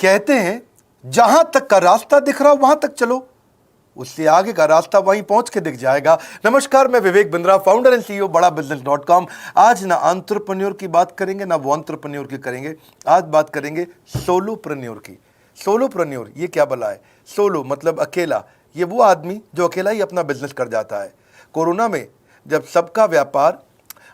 कहते हैं जहां तक का रास्ता दिख रहा वहां तक चलो, उससे आगे का रास्ता वहीं पहुंच के दिख जाएगा। नमस्कार, मैं Vivek Bindra, founder and CEO बड़ाबिजनेस.com। आज ना एंटरप्रेन्योर की बात करेंगे ना वो एंटरप्रेन्योर की करेंगे, आज बात करेंगे सोलोप्रेन्योर की। सोलोप्रेन्योर ये क्या भला है? सोलो मतलब अकेला, ये वो आदमी जो अकेला ही अपना बिजनेस कर जाता है। कोरोना में जब सबका व्यापार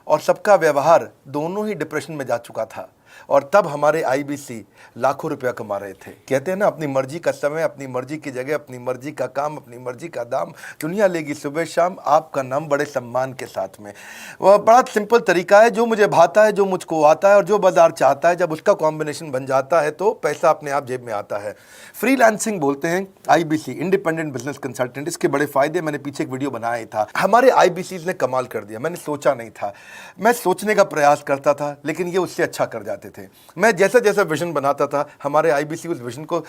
और सबका व्यवहार दोनों ही डिप्रेशन में जा चुका था, और तब हमारे आईबीसी लाखों रुपया कमा रहे थे। कहते हैं ना, अपनी मर्जी का समय, अपनी मर्जी की जगह, अपनी मर्जी का काम, अपनी मर्जी का दाम, दुनिया लेगी सुबह शाम आपका नाम बड़े सम्मान के साथ में। वह बड़ा सिंपल तरीका है, जो मुझे भाता है, जो मुझको आता है और जो बाजार चाहता है, जब उसका कॉम्बिनेशन बन जाता है तो पैसा अपने आप जेब में आता है। फ्रीलांसिंग बोलते हैं आईबीसी, इंडिपेंडेंट बिजनेस कंसल्टेंट। इसके बड़े फायदे मैंने पीछे एक वीडियो बनाया था। हमारे आईबीसी ने कमाल कर दिया, मैंने सोचा नहीं था। मैं सोचने का प्रयास करता था लेकिन ये उससे अच्छा कर जाते थे। मैं जैसा जैसा विजन बनाता था, हमारे आईबीसी उस विजन को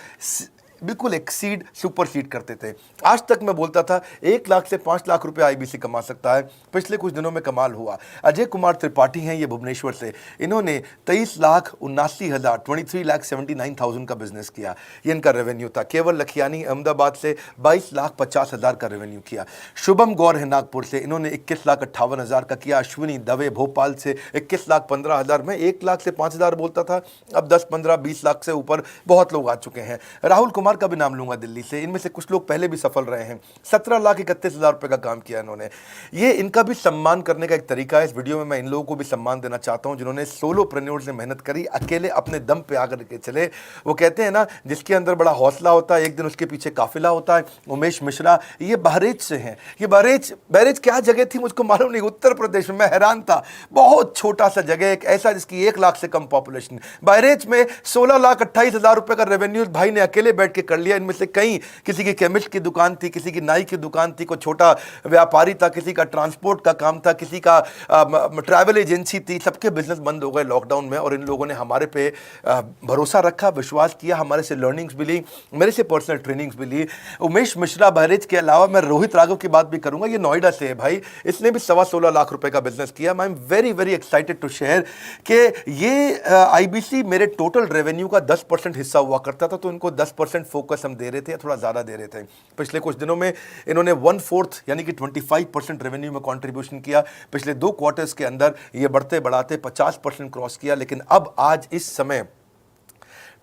बिल्कुल एक्सीड, सुपरसीड करते थे। आज तक मैं बोलता था 1 लाख से 5 लाख रुपए आईबीसी कमा सकता है। पिछले कुछ दिनों में कमाल हुआ। अजय कुमार त्रिपाठी हैं ये भुवनेश्वर से, इन्होंने 23,79,000 का बिजनेस किया। ये इनका रेवेन्यू था। केवल लखियानी अहमदाबाद से 22,50,000 का रेवेन्यू किया। शुभम गौर है नागपुर से, इन्होंने 21,58,000 का किया। अश्विनी दवे भोपाल से 21,15,000। मैं 1 लाख से 5,000 बोलता था, अब 10, 15, 20 लाख से ऊपर बहुत लोग आ चुके हैं। राहुल कुमार का भी नाम लूंगा दिल्ली से, इनमें से कुछ लोग पहले भी सफल रहे हैं। 17,31,000 रुपए का काम किया इन्होंने। ये इनका भी सम्मान करने का एक तरीका है। इस वीडियो में मैं इन लोगों को भी सम्मान देना चाहता हूं जिन्होंने सोलोप्रेन्योर से मेहनत करी, अकेले अपने दम पे आकर के चले। वो कहते हैं ना, जिसके अंदर बड़ा हौसला होता है एक दिन उसके पीछे काफिला होता है। उमेश मिश्रा ये बहरेच से हैं। ये बहरेच क्या जगह थी मुझको मालूम नहीं, उत्तर प्रदेश में। मैं हैरान था, बहुत छोटा सा जगह, एक ऐसा जिसकी 1 लाख से कम पॉपुलेशन। बहरेच में 16,28,000 रुपए का रेवेन्यू भाई ने अकेले बैठ के कर लिया। इनमें से कई, किसी की केमिस्ट की दुकान थी, किसी की नाई की दुकान थी, कोई छोटा व्यापारी था, किसी का ट्रांसपोर्ट का काम था, किसी का ट्रैवल एजेंसी थी। सबके बिजनेस बंद हो गए लॉकडाउन में, और इन लोगों ने हमारे पे भरोसा रखा, विश्वास किया, हमारे से लर्निंग्स भी ली, मेरे से पर्सनल ट्रेनिंग्स भी ली। उमेश मिश्रा बहरेच के अलावा मैं रोहित राघव की बात भी करूंगा। ये नोएडा से है भाई, इसने भी 16.25 लाख रुपए का बिजनेस किया। I am very very excited to share कि ये आईबीसी मेरे टोटल रेवेन्यू का 10% हिस्सा हुआ करता था, तो इनको 10% फोकस हम दे रहे थे, थोड़ा ज़्यादा दे रहे थे। पिछले कुछ दिनों में इन्होंने 1/4 यानी कि 25% रेवेन्यू में कंट्रीब्यूशन किया। पिछले 2 क्वार्टर्स के अंदर ये बढ़ते बढ़ाते 50% क्रॉस किया। लेकिन अब आज इस समय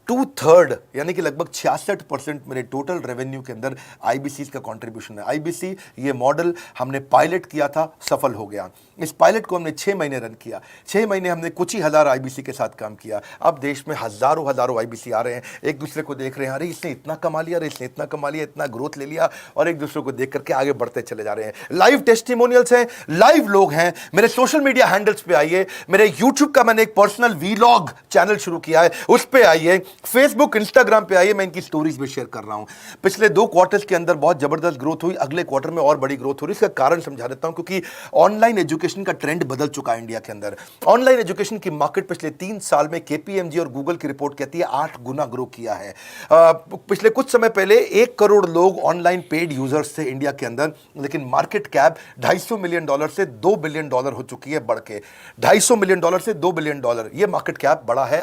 2/3 यानी कि लगभग 66% मेरे टोटल रेवेन्यू के अंदर आईबीसी का कंट्रीब्यूशन है। आईबीसी ये मॉडल हमने पायलट किया था, सफल हो गया। इस पायलट को हमने 6 महीने रन किया। 6 महीने हमने कुछ ही हज़ार आईबीसी के साथ काम किया। अब देश में हज़ारों आईबीसी आ रहे हैं, एक दूसरे को देख रहे हैं, अरे इसने इतना कमा लिया, अरे इसने इतना कमा लिया, इतना ग्रोथ ले लिया, और एक दूसरे को देख करके आगे बढ़ते चले जा रहे हैं। लाइव टेस्टिमोनियल्स हैं, लाइव लोग हैं। मेरे सोशल मीडिया हैंडल्स पे आइए, मेरे यूट्यूब का मैंने एक पर्सनल वीलॉग चैनल शुरू किया है, उस पर आइए। फेसबुक इंस्टाग्राम पे आइए, मैं इनकी स्टोरीज भी शेयर कर रहा हूं। पिछले 2 क्वार्टर्स के अंदर बहुत जबरदस्त ग्रोथ हुई, अगले क्वार्टर में और बड़ी ग्रोथ हो रही है। इसका कारण समझा देता हूं, क्योंकि ऑनलाइन एजुकेशन का ट्रेंड बदल चुका है इंडिया के अंदर। ऑनलाइन एजुकेशन की मार्केट पिछले 3 साल में केपीएमजी और गूगल की रिपोर्ट कहती है 8 गुना ग्रो किया है। पिछले कुछ समय पहले 1 करोड़ लोग ऑनलाइन पेड यूजर्स थे इंडिया के अंदर, लेकिन मार्केट कैप $250 मिलियन से $2 बिलियन हो चुकी है, बढ़ के $250 मिलियन से $2 बिलियन। ये मार्केट कैप बड़ा है।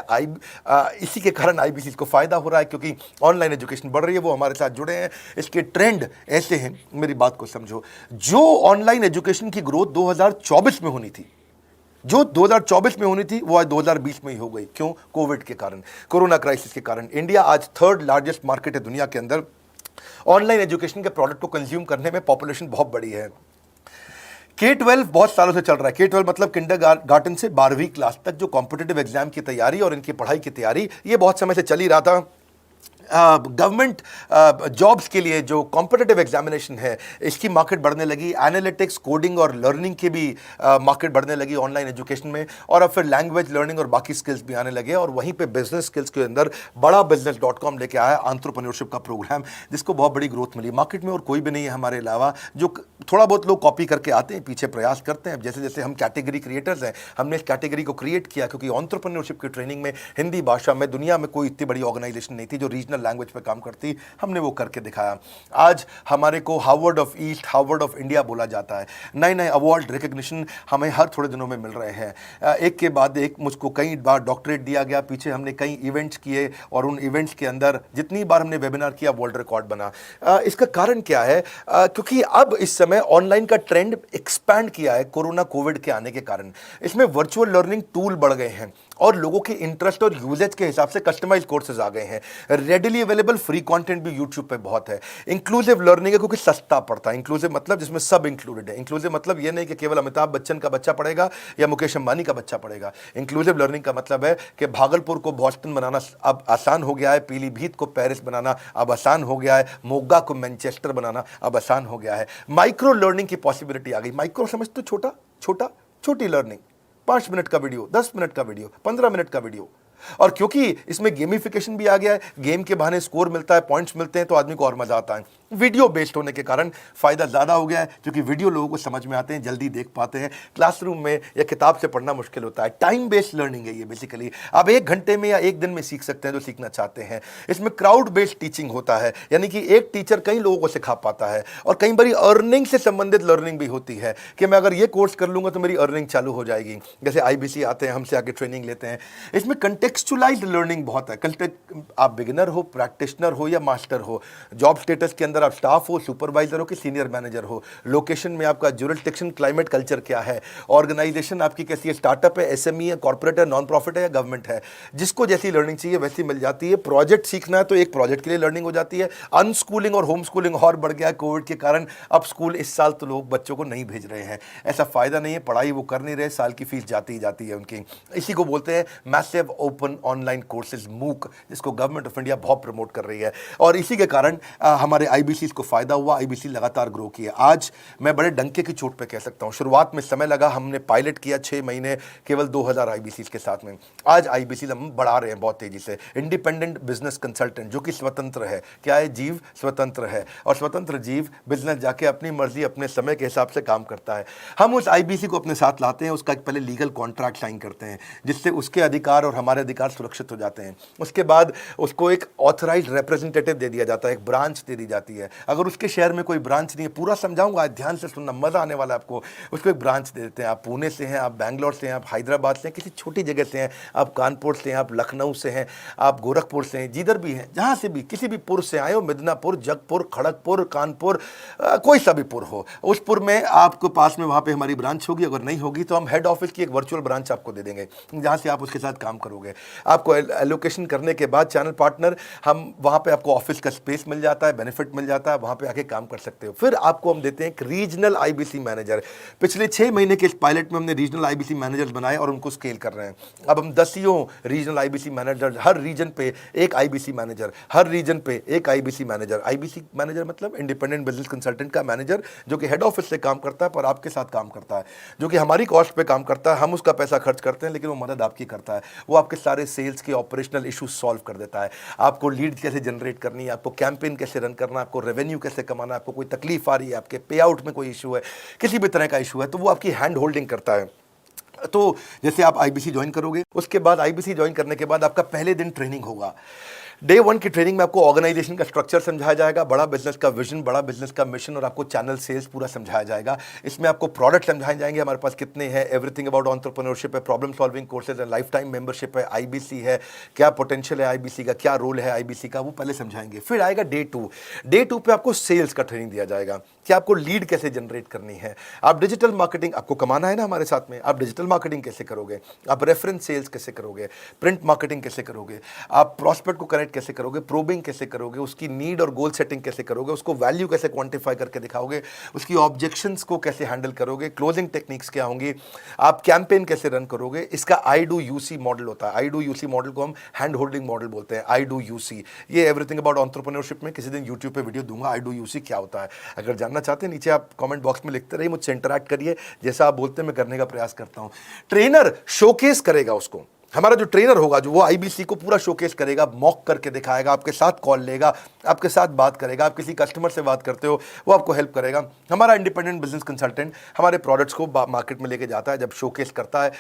इसी के कारण आईबीसी को फायदा हो रहा है, क्योंकि ऑनलाइन एजुकेशन बढ़ रही है, वो हमारे साथ जुड़े हैं। इसके ट्रेंड ऐसे हैं, मेरी बात को समझो। जो ऑनलाइन एजुकेशन की ग्रोथ 2024 में होनी थी, जो 2024 में होनी थी, वो आज 2020 में ही हो गई। क्यों? कोविड के कारण, कोरोना क्राइसिस के कारण। इंडिया आज 3rd लार्जेस्ट मार्केट है दुनिया के अंदर। ऑनलाइन एजुकेशन के प्रोडक्ट को कंज्यूम करने में पॉपुलेशन बहुत बड़ी है। K-12 बहुत सालों से चल रहा है। K-12 मतलब किंडरगार्टन से 12वीं क्लास तक जो कॉम्पिटिटिव एग्जाम की तैयारी और इनकी पढ़ाई की तैयारी, ये बहुत समय से चल ही रहा था। गवर्नमेंट जॉब्स के लिए जो कॉम्पिटिटिव एग्जामिनेशन है, इसकी मार्केट बढ़ने लगी। एनालिटिक्स, कोडिंग और लर्निंग की भी मार्केट बढ़ने लगी ऑनलाइन एजुकेशन में। और अब फिर लैंग्वेज लर्निंग और बाकी स्किल्स भी आने लगे। और वहीं पे बिजनेस स्किल्स के अंदर बड़ाबिजनेस.com लेके आया एंटरप्रेन्योरशिप का प्रोग्राम, जिसको बहुत बड़ी ग्रोथ मिली मार्केट में। और कोई भी नहीं है हमारे अलावा, जो थोड़ा बहुत लोग कॉपी करके आते हैं, पीछे प्रयास करते हैं। जैसे जैसे हम कैटेगरी क्रिएटर्स हैं, हमने इस कैटेगरी को क्रिएट किया, क्योंकि एंटरप्रेन्योरशिप की ट्रेनिंग में हिंदी भाषा में दुनिया में कोई इतनी बड़ी ऑर्गेनाइजेशन नहीं थी जो रीजनल ओरिजिनल लैंग्वेज पे काम करती, हमने वो करके दिखाया। आज हमारे को Harvard of east, Harvard of India बोला जाता है। नए नए अवार्ड रिकग्निशन हमें हर थोड़े दिनों में मिल रहे हैं। एक के बाद एक मुझको कई बार डॉक्टरेट दिया गया। पीछे हमने कई इवेंट्स किए और उन इवेंट्स के अंदर जितनी बार हमने वेबिनार किया वर्ल्ड रिकॉर्ड बना। इसका कारण क्या है? क्योंकि अब इस समय ऑनलाइन का ट्रेंड एक्सपैंड किया है कोरोना कोविड के आने के कारण। इसमें वर्चुअल लर्निंग टूल बढ़ गए हैं और लोगों के इंटरेस्ट और यूजेज के हिसाब से कस्टमाइज कोर्सेज आ गए हैं। रेडिली अवेलेबल फ्री कंटेंट भी यूट्यूब पे बहुत है। इंक्लूसिव लर्निंग है क्योंकि सस्ता पड़ता है। इंक्लूसिव मतलब जिसमें सब इंक्लूडेड है। इंक्लूसिव मतलब ये नहीं कि केवल अमिताभ बच्चन का बच्चा पढ़ेगा या मुकेश अंबानी का बच्चा पढ़ेगा। इंक्लूसिव लर्निंग का मतलब है कि भागलपुर को बॉस्टन बनाना अब आसान हो गया है, पीलीभीत को पेरिस बनाना अब आसान हो गया है, मोगा को मैनचेस्टर बनाना अब आसान हो गया है। माइक्रो लर्निंग की पॉसिबिलिटी आ गई। माइक्रो समझ तो छोटी लर्निंग, 5 मिनट का वीडियो, 10 मिनट का वीडियो, 15 मिनट का वीडियो। और क्योंकि इसमें गेमिफिकेशन भी आ गया है, गेम के बहाने स्कोर मिलता है, पॉइंट्स मिलते हैं, तो आदमी को और मजा आता है। वीडियो बेस्ड होने के कारण फायदा ज्यादा हो गया है क्योंकि वीडियो लोगों को समझ में आते हैं, जल्दी देख पाते हैं। क्लासरूम में या किताब से पढ़ना मुश्किल होता है। टाइम बेस्ड लर्निंग है ये बेसिकली। आप 1 घंटे में या 1 दिन में सीख सकते हैं जो सीखना चाहते हैं। इसमें क्राउड बेस्ड टीचिंग होता है, यानी कि एक टीचर कई लोगों को सिखा पाता है। और कई बार अर्निंग से संबंधित लर्निंग भी होती है कि मैं अगर ये कोर्स कर लूंगा तो मेरी अर्निंग चालू हो जाएगी। जैसे IBC आते हैं, हमसे आके ट्रेनिंग लेते हैं। इसमें कंटेक्चुअलाइज्ड लर्निंग बहुत है। आप बिगिनर हो, प्रैक्टिशनर हो या मास्टर हो, जॉब स्टेटस के अंदर आप स्टाफ हो, सुपरवाइजर हो कि सीनियर मैनेजर हो, लोकेशन में आपका जुरिस्डिक्शन, क्लाइमेट, कल्चर क्या है, ऑर्गेनाइजेशन आपकी कैसी है, स्टार्टअप है, SME है, कॉर्पोरेट है, नॉन प्रॉफिट है या गवर्नमेंट है, जिसको जैसी लर्निंग चाहिए वैसी मिल जाती है। प्रोजेक्ट सीखना है तो एक प्रोजेक्ट के लिए लर्निंग हो जाती है। अनस्कूलिंग और होम स्कूलिंग और बढ़ गया है कोविड के कारण। अब स्कूल इस साल तो लोग बच्चों को नहीं भेज रहे हैं, ऐसा फायदा नहीं है, पढ़ाई वो कर नहीं रहे, साल की फीस जाती ही जाती है उनकी। इसी को बोलते हैं massive open online courses, MOOC, जिसको गवर्नमेंट ऑफ इंडिया बहुत प्रमोट कर रही है। और इसी के कारण हमारे IBC को फायदा हुआ। IBC लगातार ग्रो किया। आज मैं बड़े डंके की चोट पे कह सकता हूं, शुरुआत में समय लगा, हमने पायलट किया 6 महीने केवल 2000 IBC के साथ में। आज IBC हम बढ़ा रहे हैं बहुत तेजी से। इंडिपेंडेंट बिजनेस कंसल्टेंट जो कि स्वतंत्र है। क्या है? जीव स्वतंत्र है और स्वतंत्र जीव बिजनेस जाके अपनी मर्जी अपने समय के हिसाब से काम करता है। हम उस IBC को अपने साथ लाते हैं, उसका एक पहले लीगल कॉन्ट्रैक्ट साइन करते हैं जिससे उसके अधिकार और हमारे अधिकार सुरक्षित हो जाते हैं। उसके बाद उसको एक ऑथराइज्ड रिप्रेजेंटेटिव दे दिया जाता है, एक ब्रांच दे दी जाती है। अगर उसके शहर में कोई ब्रांच नहीं है, पूरा समझाऊंगा, ध्यान से सुनना, मजा आने वाला है आपको। उसको एक ब्रांच दे देते हैं। आप पुणे से हैं, आप बैंगलोर से हैं, आप हैदराबाद से हैं, किसी छोटी जगह से हैं, आप कानपुर से हैं, आप लखनऊ से हैं, आप गोरखपुर से हैं, जिधर भी हैं, जहां से भी किसी भी पुर से आए हो, मिदनापुर, जगपुर, खड़गपुर, कानपुर, कोई सा भी पुर हो, उस पुर में आपको पास में वहां पे हमारी ब्रांच होगी। अगर नहीं होगी तो हम हेड ऑफिस की एक वर्चुअल ब्रांच आपको दे देंगे जहां से आप उसके साथ काम करोगे। आपको एलोकेशन करने के बाद चैनल पार्टनर, हम वहां पे आपको ऑफिस का स्पेस मिल जाता है, बेनिफिट मिल जाता है, वहां पे आके काम कर सकते हो। फिर आपको हम देते हैं एक रीजनल IBC मैनेजर। पिछले 6 महीने के इस पायलट में हमने रीजनल IBC मैनेजर्स बनाए और उनको स्केल कर रहे हैं। अब हम 10 रीजनल IBC मैनेजर, हर रीजन पे एक IBC मैनेजर, हर रीजन पे एक IBC मैनेजर। IBC मैनेजर मतलब इंडिपेंडेंट बिजनेस कंसल्टेंट का मैनेजर, जो कि हेड ऑफिस से काम करता है पर आपके साथ काम करता है, जो कि हमारी कॉस्ट पे काम करता है। हम उसका पैसा खर्च करते हैं लेकिन वो मदद आपकी करता है। वो आपके सारे सेल्स के ऑपरेशनल इशूज सॉल्व कर देता है। आपको लीड कैसे जनरेट करनी है, आपको कैंपेन कैसे रन करना है, आपको रेवेन्यू कैसे कमाना है, आपको कोई तकलीफ आ रही है, आपके पे आउट में कोई इशू है, किसी भी तरह का इशू है, तो वो आपकी हैंड होल्डिंग करता है। तो जैसे आप IBC ज्वाइन करोगे, उसके बाद IBC ज्वाइन करने के बाद आपका पहले दिन ट्रेनिंग होगा। डे 1 की ट्रेनिंग में आपको ऑर्गेनाइजेशन का स्ट्रक्चर समझाया जाएगा, बड़ा बिजनेस का विजन, बड़ा बिजनेस का मिशन और आपको चैनल सेल्स पूरा समझाया जाएगा। इसमें आपको प्रोडक्ट समझाए जाएंगे, हमारे पास कितने हैं, एवरीथिंग अबाउट एंटरप्रेन्योरशिप है, प्रॉब्लम सॉल्विंग कोर्सेज है, लाइफ टाइम मेंबरशिप है, IBC है, क्या पोटेंशियल है IBC का, क्या रोल है IBC का, वो पहले समझाएंगे। फिर आएगा डे 2। डे 2 पे आपको सेल्स का ट्रेनिंग दिया जाएगा कि आपको लीड कैसे जनरेट करनी है। आप डिजिटल मार्केटिंग, आपको कमाना है ना हमारे साथ में, आप डिजिटल मार्केटिंग कैसे करोगे, आप रेफरेंस सेल्स कैसे करोगे, प्रिंट मार्केटिंग कैसे करोगे, आप प्रॉस्पेक्ट को कनेक्ट कैसे करोगे, प्रोबिंग कैसे करोगे, उसकी नीड और गोल सेटिंग कैसे करोगे, उसको वैल्यू कैसे क्वांटिफाई करके दिखाओगे, उसकी ऑब्जेक्शंस को कैसे हैंडल करोगे, क्लोजिंग टेक्निक्स क्या होंगी, आप कैंपेन कैसे रन करोगे। इसका I-Do-U-C मॉडल होता है। I-Do-U-C मॉडल को हम हैंड होल्डिंग मॉडल बोलते हैं। I-Do-U-C, ये एवरीथिंग अबाउट एंटरप्रेन्योरशिप में किसी दिन यूट्यूब पे वीडियो दूंगा। I-Do-U-C क्या होता है, अगर जानना चाहते हैं नीचे आप कमेंट बॉक्स में लिखते रहिए, मुझसे इंटरैक्ट करिए, जैसा आप बोलते हैं मैं करने का प्रयास करता हूं। ट्रेनर शोकेस करेगा उसको, हमारा जो ट्रेनर होगा जो वो आईबीसी को पूरा शोकेस करेगा, मॉक करके दिखाएगा, आपके साथ कॉल लेगा, आपके साथ बात करेगा, आप किसी कस्टमर से बात करते हो वो आपको हेल्प करेगा। हमारा इंडिपेंडेंट बिजनेस कंसल्टेंट हमारे प्रोडक्ट्स को मार्केट में लेके जाता है, जब शोकेस करता है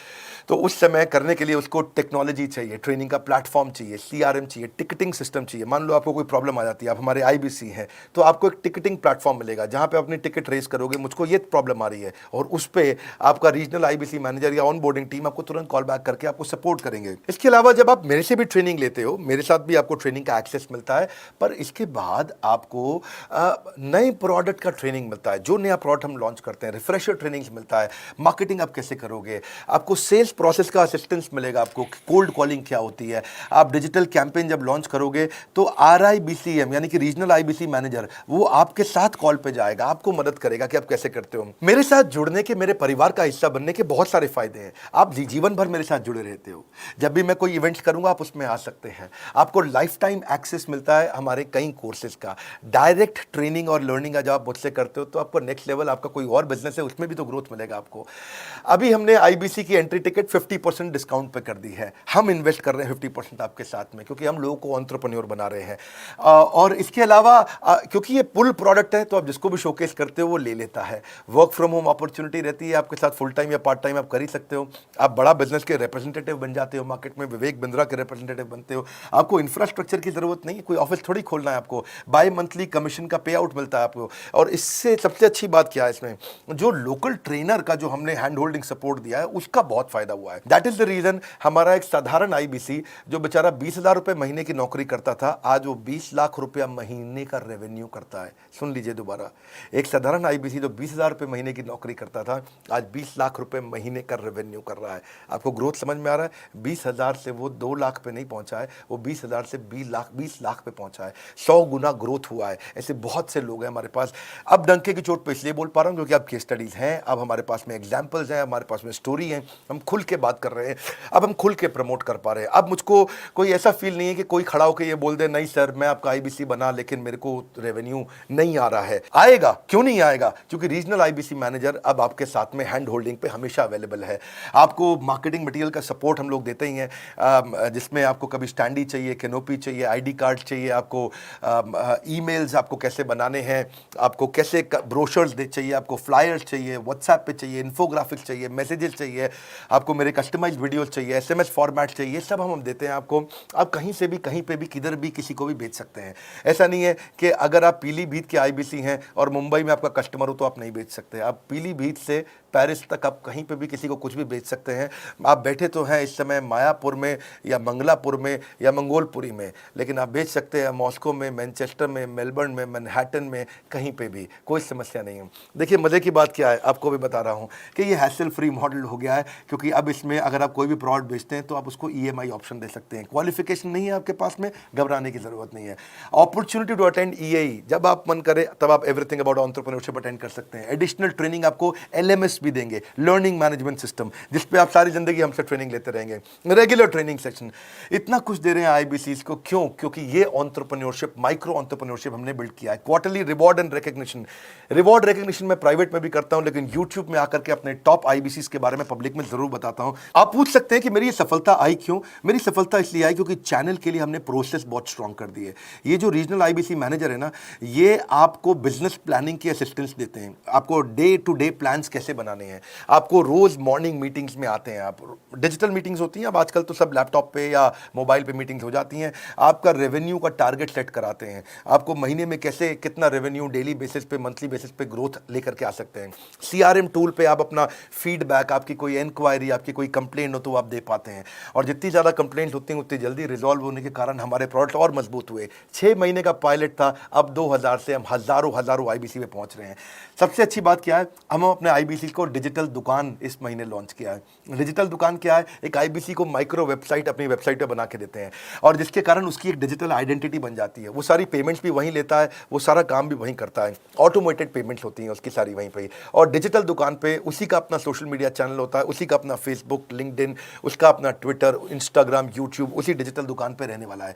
तो उस समय करने के लिए उसको टेक्नोलॉजी चाहिए, ट्रेनिंग का प्लेटफॉर्म चाहिए, सीआरएम चाहिए, टिकटिंग सिस्टम चाहिए। मान लो आपको कोई प्रॉब्लम आ जाती है, आप हमारे आईबीसी हैं, तो आपको एक टिकटिंग प्लेटफॉर्म मिलेगा जहां पे अपनी टिकट रेस करोगे, मुझको ये प्रॉब्लम आ रही है, और उस पर आपका रीजनल आईबीसी मैनेजर या ऑन बोर्डिंग टीम आपको तुरंत कॉल बैक करके आपको सपोर्ट करेंगे। इसके अलावा जब आप मेरे से भी ट्रेनिंग लेते हो, मेरे साथ भी आपको ट्रेनिंग का एक्सेस मिलता है, पर इसके बाद आपको नए प्रोडक्ट का ट्रेनिंग मिलता है। जो नया प्रोडक्ट हम लॉन्च करते हैं, रिफ्रेशर ट्रेनिंग मिलता है, मार्केटिंग आप कैसे करोगे, आपको सेल्स प्रोसेस का असिस्टेंस मिलेगा, आपको कोल्ड कॉलिंग क्या होती है, आप डिजिटल कैंपेन जब लॉन्च करोगे तो RIBCM यानी कि रीजनल आईबीसी मैनेजर वो आपके साथ कॉल पे जाएगा, आपको मदद करेगा कि आप कैसे करते हो। मेरे साथ जुड़ने के, मेरे परिवार का हिस्सा बनने के बहुत सारे फायदे हैं। आप जीवन भर मेरे साथ जुड़े रहते हो, जब भी मैं कोई इवेंट्स करूंगा आप उसमें आ सकते हैं, आपको लाइफ टाइम एक्सेस मिलता है हमारे कई कोर्सेज का, डायरेक्ट ट्रेनिंग और लर्निंग जब आप मुझसे करते हो तो आपको नेक्स्ट लेवल, आपका कोई और बिजनेस है उसमें भी तो ग्रोथ मिलेगा आपको। अभी हमने आईबीसी की एंट्री टिकट 50% डिस्काउंट पे कर दी है, हम इन्वेस्ट कर रहे हैं 50% आपके साथ में, क्योंकि हम लोगों को एंटरप्रेन्योर बना रहे हैं। और इसके अलावा क्योंकि ये पुल प्रोडक्ट है तो आप जिसको भी शोकेस करते हो वो ले लेता है। वर्क फ्रॉम होम अपॉर्चुनिटी रहती है आपके साथ, फुल टाइम या पार्ट टाइम आप कर ही सकते हो। आप बड़ा बिजनेस के रिप्रेजेंटेटिव बन जाते हो, मार्केट में विवेक बिंद्रा के रिप्रेजेंटेटिव बनते हो। आपको इंफ्रास्ट्रक्चर की जरूरत नहीं है, कोई ऑफिस थोड़ी खोलना है आपको, बाय मंथली कमीशन का पे आउट मिलता है आपको। और इससे सबसे अच्छी बात क्या है इसमें, जो लोकल ट्रेनर का जो हमने हैंड होल्डिंग सपोर्ट दिया है उसका बहुत फायदा हुआ है। दैट इज द रीजन हमारा एक साधारण आईबीसी जो बेचारा 20,000 रुपए महीने की नौकरी करता था, आज वो 20 लाख रुपया महीने का रेवेन्यू करता है। सुन लीजिए दोबारा, एक साधारण आईबीसी जो 20,000 रुपए महीने की नौकरी करता था, आज 20 लाख रुपए महीने का रेवेन्यू कर रहा है। आपको ग्रोथ समझ में आ रहा है? 20,000 से वो 2 लाख पे नहीं पहुंचा है, वो 20,000 से 20 लाख पे पहुंचा है। 100 गुना ग्रोथ हुआ है। ऐसे बहुत से लोग हैं हमारे पास। अब डंके की चोट पे इसलिए बोल पा रहा हूं क्योंकि अब केस स्टडीज हैं, अब हमारे पास में एग्जांपल्स हैं, हमारे पास में स्टोरी है, हम खुल के बात कर रहे हैं, अब हम खुल के प्रमोट कर पा रहे हैं। अब मुझको कोई ऐसा फील नहीं है कि कोई खड़ा होकर ये बोल दे नहीं सर मैं आपका आईबीसी बना लेकिन मेरे को रेवेन्यू नहीं आ रहा है। आएगा, क्यों नहीं आएगा? क्योंकि रीजनल आईबीसी मैनेजर अब आपके साथ में हैंड होल्डिंग पे हमेशा अवेलेबल है। आपको मार्केटिंग मटेरियल का सपोर्ट हम लोग देते ही हैं, जिसमें आपको कभी स्टैंडी चाहिए, कैनोपी चाहिए, आईडी कार्ड चाहिए, आपको ईमेल्स आपको कैसे बनाने हैं, आपको कैसे ब्रोशर्स चाहिए, आपको फ्लायर्स चाहिए, व्हाट्सएप पे चाहिए, इन्फोग्राफिक्स चाहिए, मैसेजेस चाहिए, आपको मेरे कस्टमाइज्ड वीडियोस चाहिए, एसएमएस फॉर्मेट चाहिए, सब हम देते हैं आपको। आप कहीं से भी, कहीं पे भी, किधर भी किसी को भी बेच सकते हैं। ऐसा नहीं है कि अगर आप पीलीभीत के आईबीसी हैं और मुंबई में आपका कस्टमर हो तो आप नहीं बेच सकते। आप पीलीभीत से पेरिस तक आप कहीं पे भी किसी को कुछ भी बेच सकते हैं। आप बैठे तो हैं इस समय मायापुर में या मंगलापुर में या मंगोलपुरी में, लेकिन आप बेच सकते हैं मॉस्को में, मैनचेस्टर में, मेलबर्न में, मैनहट्टन में, कहीं पे भी, कोई समस्या नहीं है। देखिए मज़े की बात क्या है, आपको भी बता रहा हूँ कि ये हैसल फ्री मॉडल हो गया है, क्योंकि अब इसमें अगर आप कोई भी प्रोडक्ट बेचते हैं तो आप उसको EMI ऑप्शन दे सकते हैं। क्वालिफिकेशन नहीं है आपके पास में, घबराने की जरूरत नहीं है। अपॉर्चुनिटी टू अटेंड EAE, जब आप मन करे तब आप एवरीथिंग अबाउट एंटरप्रेन्योरशिप अटेंड कर सकते हैं। एडिशनल ट्रेनिंग आपको LMS भी देंगे, लर्निंग मैनेजमेंट सिस्टम, जिसपे आप सारी जिंदगी हमसे ट्रेनिंग लेते रहेंगे। रेगुलर ट्रेनिंग सेक्शन, इतना कुछ दे रहे हैं आईबीसी को। क्यों? क्योंकि ये एंटरप्रेन्योरशिप, माइक्रो एंटरप्रेन्योरशिप हमने बिल्ड किया है। Quarterly reward and recognition, reward recognition मैं प्राइवेट में भी करता हूं, लेकिन यूट्यूब में आकर के अपने टॉप आईबीसी के बारे में पब्लिक में जरूर बताता हूं। आप पूछ सकते हैं कि मेरी ये सफलता आई क्यों? मेरी सफलता इसलिए आई क्योंकि चैनल के लिए हमने प्रोसेस बहुत स्ट्रांग कर दी है। ये जो रीजनल आईबीसी मैनेजर है ना, ये आपको बिजनेस प्लानिंग की असिस्टेंस देते हैं, आपको डे टू डे प्लान्स कैसे बनाने हैं, आपको रोज मॉर्निंग मीटिंग्स में आते हैं। आप डिजिटल मीटिंग्स होती हैं, अब आजकल तो सब लैपटॉप पे या मोबाइल पे मीटिंग्स हो जाती हैं। आपका रेवेन्यू का टारगेट सेट कराते हैं, आपको महीने में कैसे कितना रेवेन्यू डेली बेसिस पे, मंथली बेसिस पे ग्रोथ लेकर के आ सकते हैं। CRM टूल पे आप अपना फीडबैक, आपकी कोई इंक्वायरी, आपकी कोई कंप्लेंट हो तो आप दे पाते हैं, और जितनी ज़्यादा कंप्लेंट होती हैं उतनी जल्दी रिजॉल्व होने के कारण हमारे प्रोडक्ट और मजबूत हुए। 6 महीने का पायलट था, अब 2000 से हम हज़ारों आईबीसी पे पहुंच रहे हैं। सबसे अच्छी बात क्या है, हम अपने आईबीसी को डिजिटल दुकान इस महीने लॉन्च किया है। डिजिटल दुकान क्या है? एक आईबीसी को माइक्रो वेबसाइट अपनी वेबसाइट पे बना के देते हैं, और जिसके कारण उसकी एक डिजिटल आइडेंटिटी बन जाती है। वो सारी पेमेंट्स भी वहीं लेता है, वो सारा काम भी वहीं करता है, ऑटोमेटेड पेमेंट्स होती हैं उसकी सारी वहीं पे। और डिजिटल दुकान पे उसी का अपना सोशल मीडिया चैनल होता है, उसी का अपना फेसबुक, लिंक्डइन, उसका अपना ट्विटर, इंस्टाग्राम, यूट्यूब उसी डिजिटल दुकान पे रहने वाला है।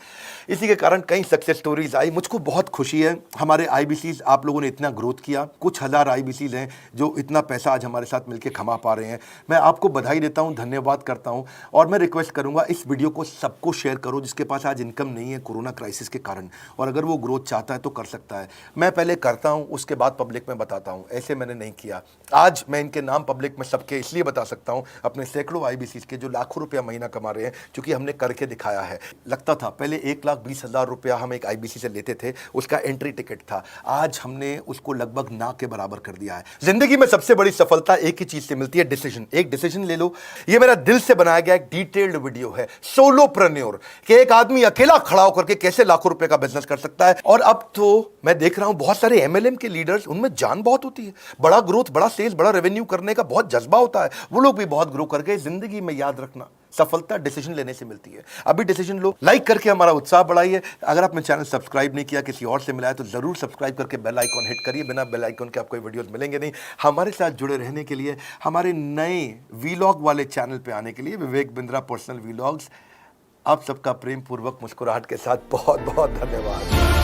इसी के कारण कई सक्सेस स्टोरीज आई। मुझको बहुत खुशी है हमारे आईबीसीज, आप लोगों ने इतना ग्रोथ किया। कुछ हज़ार आईबीसीज हैं जो इतना पैसा आज हमारे साथ मिलकर कमा पा रहे हैं। मैं आपको बधाई देता हूं, धन्यवाद करता हूं। और मैं रिक्वेस्ट करूंगा इस वीडियो को सबको शेयर करो जिसके पास आज इनकम नहीं है कोरोना क्राइसिस के कारण, और अगर वो ग्रोथ चाहता है तो कर सकता है। मैं पहले करता हूं, उसके बाद पब्लिक में बताता हूं, ऐसे मैंने नहीं किया। आज मैं इनके नाम पब्लिक में सबके इसलिए बता सकता हूं, अपने सैकड़ों IBCs के जो लाखों रुपया महीना कमा रहे हैं, क्योंकि हमने करके दिखाया है। लगता था पहले 1,20,000 रुपया हम एक IBC से लेते थे, उसका एंट्री टिकट था, आज हमने उसको लगभग ना के बराबर कर दिया है। जिंदगी में सबसे बड़ी सफलता एक ही चीज से मिलती है, डिसीजन। एक डिसीजन ले लो। ये मेरा दिल से बनाया गया एक डिटेल्ड वीडियो है, सोलोप्रेन्योर, कि एक आदमी अकेला खड़ा होकर के कैसे लाखों रुपए का बिजनेस कर सकता है। और अब तो मैं देख रहा हूं बहुत सारे MLM के लीडर्स, उनमें जान बहुत होती है, बड़ा ग्रोथ, बड़ा सेल्स, बड़ा रेवेन्यू करने का बहुत जज्बा होता है, वो लोग भी बहुत ग्रो कर गए। जिंदगी में याद रखना, सफलता डिसीजन लेने से मिलती है। अभी डिसीजन लो, लाइक करके हमारा उत्साह बढ़ाइए। अगर आपने चैनल सब्सक्राइब नहीं किया, किसी और से मिला है, तो जरूर सब्सक्राइब करके बेल आइकॉन हिट करिए। बिना बेल आइकॉन के आपको वीडियोस मिलेंगे नहीं। हमारे साथ जुड़े रहने के लिए, हमारे नए वीलॉग वाले चैनल पे आने के लिए, विवेक बिंद्रा पर्सनल वीलॉग्स, आप सबका प्रेम पूर्वक मुस्कुराहट के साथ बहुत बहुत धन्यवाद।